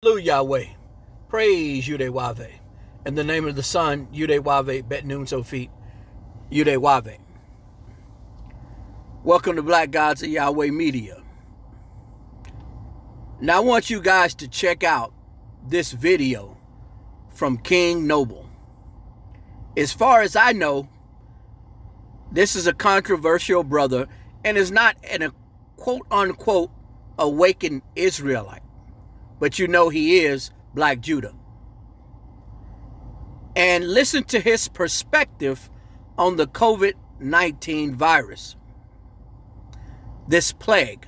Hallelujah, Yahweh. Praise YAHWEH. In the name of the Son, YAHWEH, Bet Noon Sofit, YAHWEH. Welcome to Black Gods of Yahweh Media. Now I want you guys to check out this video from King Noble. As far as I know, this is a controversial brother and is not a quote-unquote awakened Israelite. But you know he is Black Judah. And listen to his perspective on the COVID-19 virus. This plague.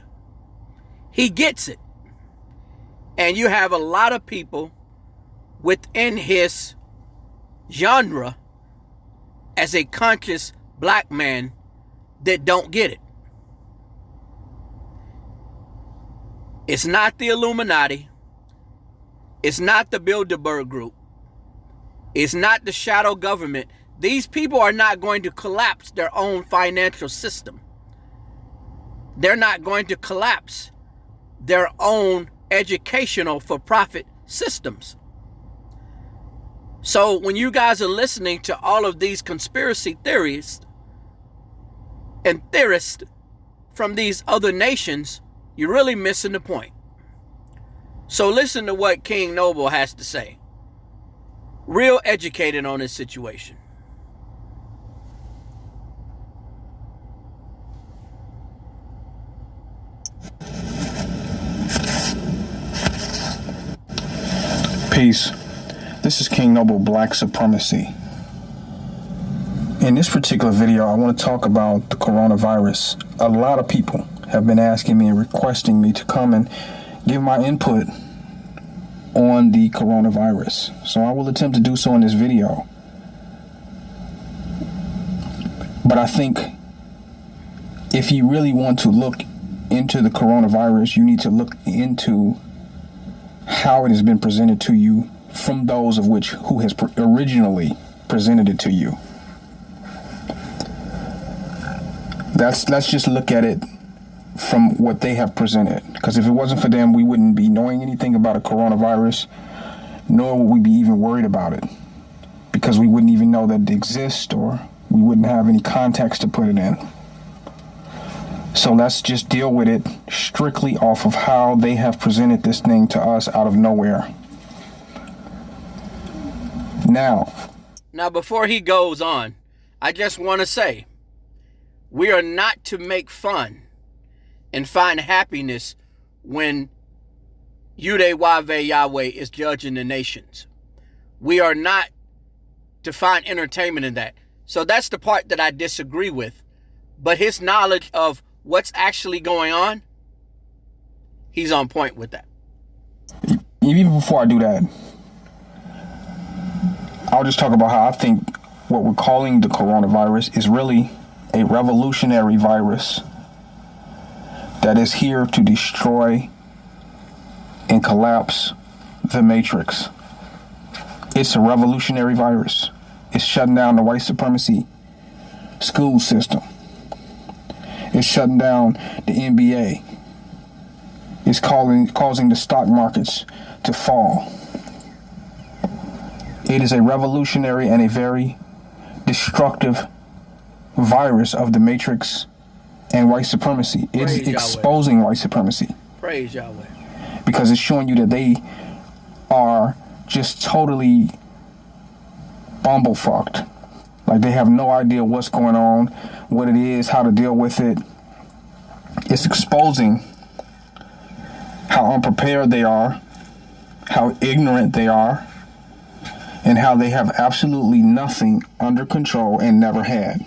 He gets it. And you have a lot of people within his genre as a conscious black man that don't get it. It's not the Illuminati. It's not the Bilderberg Group. It's not the shadow government. These people are not going to collapse their own financial system. They're not going to collapse their own educational for-profit systems. So when you guys are listening to all of these conspiracy theories and theorists from these other nations, you're really missing the point. So listen to what King Noble has to say. Real educated on this situation. Peace. This is King Noble, Black Supremacy. In this particular video, I want to talk about the coronavirus. A lot of people have been asking me and requesting me to come and give my input on the coronavirus. So I will attempt to do so in this video. But I think if you really want to look into the coronavirus, you need to look into how it has been presented to you from those of which who has originally presented it to you. Let's just look at it from what they have presented, because if it wasn't for them, we wouldn't be knowing anything about a coronavirus, nor would we be even worried about it, because we wouldn't even know that it exists, or we wouldn't have any context to put it in. So let's just deal with it strictly off of how they have presented this thing to us out of nowhere. Now before he goes on, I just want to say, we are not to make fun and find happiness when Yahweh is judging the nations. We are not to find entertainment in that. So that's the part that I disagree with. But his knowledge of what's actually going on, he's on point with that. Even before I do that, I'll just talk about how I think what we're calling the coronavirus is really a revolutionary virus that is here to destroy and collapse the matrix. It's a revolutionary virus. It's shutting down the white supremacy school system. It's shutting down the NBA. It's causing the stock markets to fall. It is a revolutionary and a very destructive virus of the matrix and white supremacy. It's exposing white supremacy. Praise Yahweh. Because it's showing you that they are just totally bumblefucked. Like they have no idea what's going on, what it is, how to deal with it. It's exposing how unprepared they are, how ignorant they are, and how they have absolutely nothing under control and never had.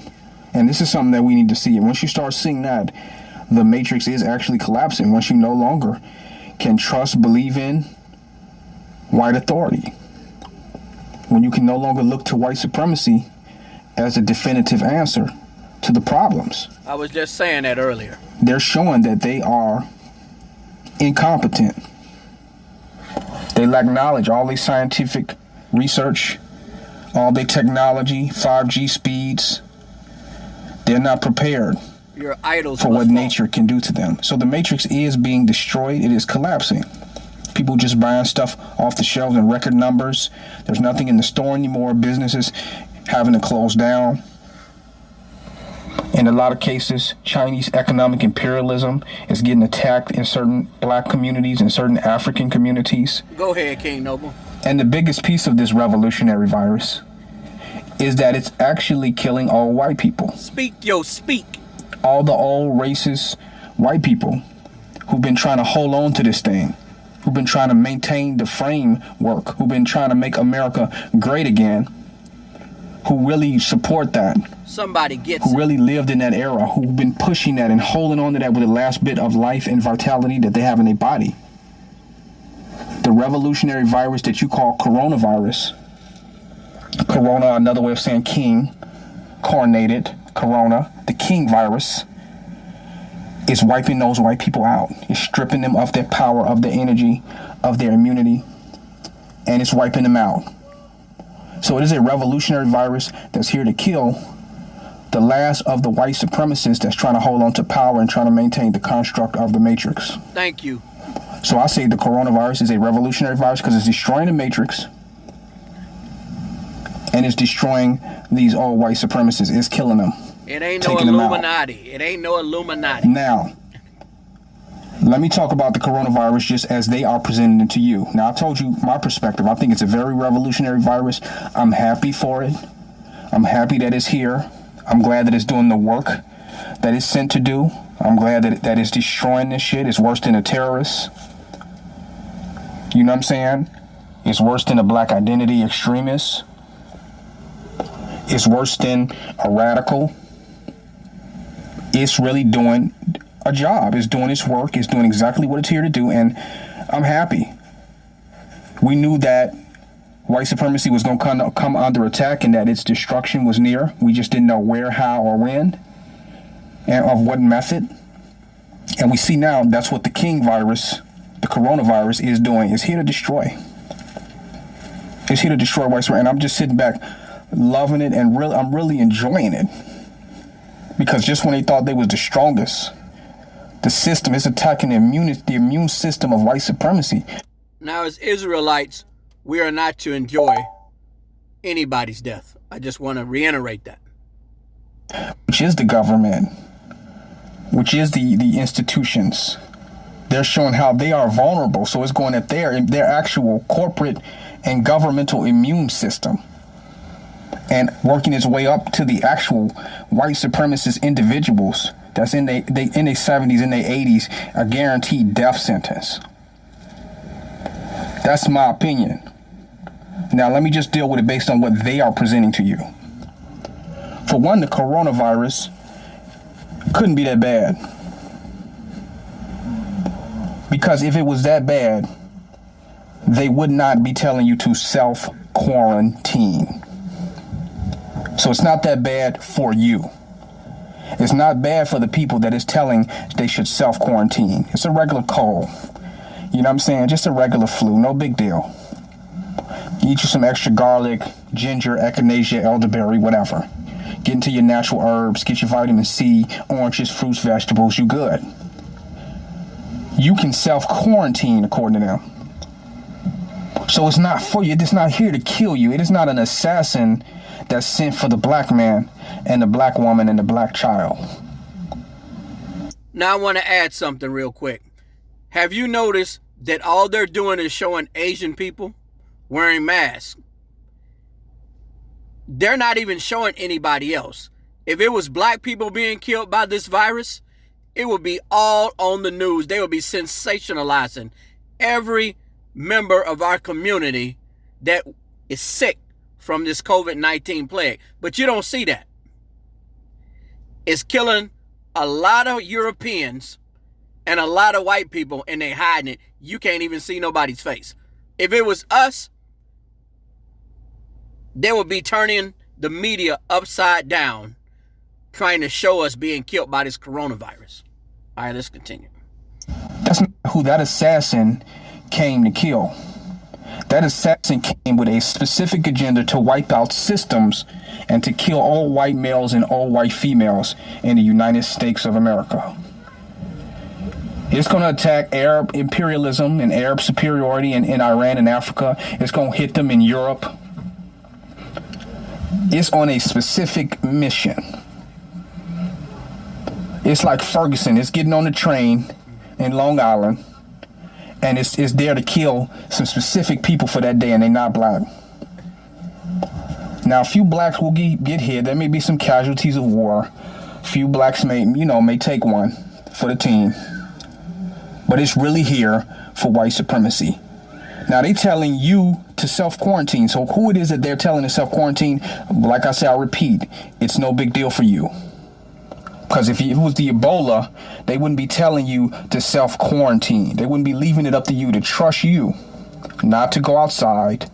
And this is something that we need to see. And once you start seeing that, the matrix is actually collapsing. Once you no longer can trust, believe in white authority. When you can no longer look to white supremacy as a definitive answer to the problems. I was just saying that earlier. They're showing that they are incompetent. They lack knowledge. All their scientific research, all their technology, 5G speeds, they're not prepared Your idols for what nature can do to them. So the matrix is being destroyed. It is collapsing. People people just buying stuff off the shelves in record numbers. There's nothing in the store anymore. Businesses having to close down. In a lot of cases, Chinese economic imperialism is getting attacked in certain black communities and certain African communities. Go ahead, King Noble. And the biggest piece of this revolutionary virus is that it's actually killing all white people. Speak. All the old racist white people who've been trying to hold on to this thing, who've been trying to maintain the framework, who've been trying to make America great again, who really support that. Somebody gets who really lived in that era, who've been pushing that and holding on to that with the last bit of life and vitality that they have in their body. The revolutionary virus that you call coronavirus, corona, another way of saying king, coronated, corona, the king virus, is wiping those white people out. It's stripping them of their power, of their energy, of their immunity, and it's wiping them out. So it is a revolutionary virus that's here to kill the last of the white supremacists that's trying to hold on to power and trying to maintain the construct of the matrix. Thank you. So I say the coronavirus is a revolutionary virus because it's destroying the matrix and it's destroying these old white supremacists. It's killing them. It ain't no Illuminati. It ain't no Illuminati. Now, let me talk about the coronavirus just as they are presented it to you. Now, I told you my perspective. I think it's a very revolutionary virus. I'm happy for it. I'm happy that it's here. I'm glad that it's doing the work that it's sent to do. I'm glad that it's destroying this shit. It's worse than a terrorist. You know what I'm saying? It's worse than a black identity extremist. It's worse than a radical. It's really doing a job. It's doing its work. It's doing exactly what it's here to do. And I'm happy. We knew that white supremacy was going to come under attack and that its destruction was near. We just didn't know where, how, or when, and of what method. And we see now that's what the king virus, the coronavirus, is doing. It's here to destroy. It's here to destroy white supremacy. And I'm just sitting back loving it, and I'm really enjoying it. Because just when they thought they was the strongest, the system is attacking the immune system of white supremacy. Now, as Israelites, we are not to enjoy anybody's death. I just want to reiterate that. Which is the government, which is the institutions. They're showing how they are vulnerable. So it's going at their actual corporate and governmental immune system and working its way up to the actual white supremacist individuals that's in their 70s, in their 80s, a guaranteed death sentence. That's my opinion. Now, let me just deal with it based on what they are presenting to you. For one, the coronavirus couldn't be that bad. Because if it was that bad, they would not be telling you to self-quarantine. So it's not that bad for you. It's not bad for the people that is telling they should self-quarantine. It's a regular cold. You know what I'm saying? Just a regular flu. No big deal. Eat you some extra garlic, ginger, echinacea, elderberry, whatever. Get into your natural herbs. Get your vitamin C, oranges, fruits, vegetables. You good. You can self-quarantine according to them. So it's not for you. It's not here to kill you. It is not an assassin that's sent for the black man and the black woman and the black child. Now I want to add something real quick. Have you noticed that all they're doing is showing Asian people wearing masks? They're not even showing anybody else. If it was black people being killed by this virus, it would be all on the news. They would be sensationalizing every member of our community that is sick from this COVID-19 plague. But you don't see that. It's killing a lot of Europeans and a lot of white people, and they hiding it. You can't even see nobody's face. If it was us, they would be turning the media upside down, trying to show us being killed by this coronavirus. All right, let's continue. That's not who that assassin came to kill. That assassin came with a specific agenda to wipe out systems and to kill all white males and all white females in the United States of America. It's going to attack Arab imperialism and Arab superiority in Iran and Africa. It's going to hit them in Europe. It's on a specific mission. It's like Ferguson. It's getting on the train in Long Island, and it's there to kill some specific people for that day, and they're not black. Now, a few blacks will get hit. There may be some casualties of war. A few blacks may take one for the team. But it's really here for white supremacy. Now, they telling you to self-quarantine. So who it is that they're telling to self-quarantine, like I said, I'll repeat, it's no big deal for you. Because if it was the Ebola, they wouldn't be telling you to self-quarantine. They wouldn't be leaving it up to you to trust you, not to go outside,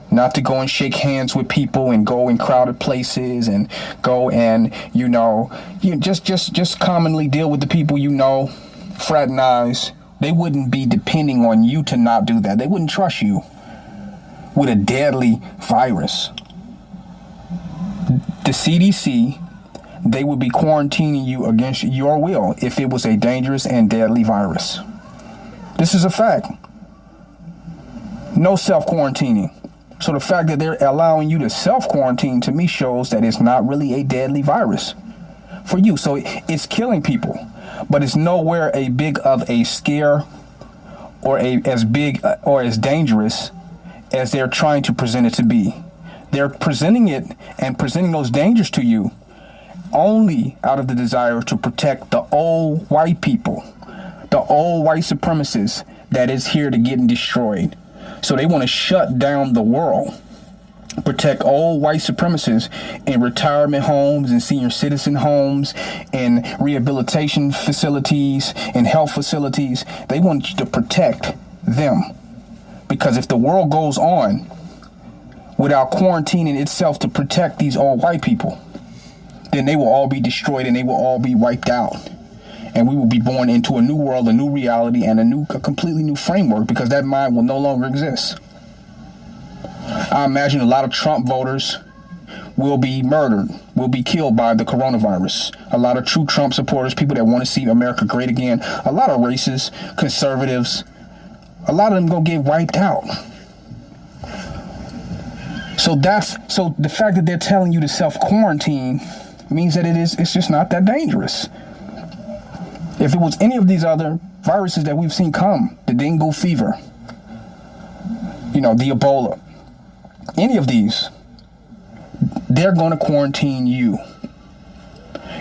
not to go and shake hands with people and go in crowded places and go and, just commonly deal with the people fraternize. They wouldn't be depending on you to not do that. They wouldn't trust you with a deadly virus. The CDC, they would be quarantining you against your will if it was a dangerous and deadly virus. This is a fact. No self-quarantining. So the fact that they're allowing you to self-quarantine to me shows that it's not really a deadly virus for you. So it's killing people. But it's nowhere a big of a scare or as big or as dangerous as they're trying to present it to be. They're presenting it and presenting those dangers to you only out of the desire to protect the old white people, the old white supremacists that is here to get destroyed. So they want to shut down the world, protect old white supremacists in retirement homes and senior citizen homes and rehabilitation facilities and health facilities. They want you to protect them, because if the world goes on without quarantining itself to protect these old white people, then they will all be destroyed and they will all be wiped out. And we will be born into a new world, a new reality, and a completely new framework, because that mind will no longer exist. I imagine a lot of Trump voters will be murdered, will be killed by the coronavirus. A lot of true Trump supporters, people that want to see America great again, a lot of racists, conservatives, a lot of them gonna get wiped out. So the fact that they're telling you to self-quarantine means that it's just not that dangerous. If it was any of these other viruses that we've seen come, the dengue fever, the Ebola, any of these, they're going to quarantine you.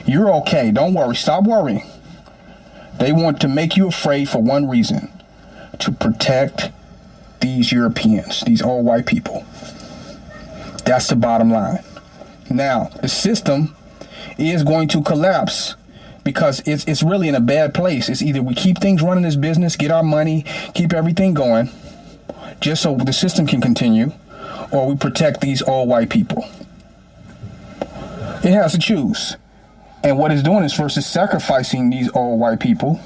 You're okay. Don't worry. Stop worrying. They want to make you afraid for one reason: to protect these Europeans, these old white people. That's the bottom line. Now, the system is going to collapse because it's really in a bad place. It's either we keep things running as business, get our money, keep everything going, just so the system can continue, or we protect these old white people. It has to choose. And what it's doing is, versus sacrificing these old white people,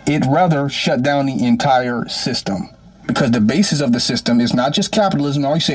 it rather shut down the entire system. Because the basis of the system is not just capitalism. All you say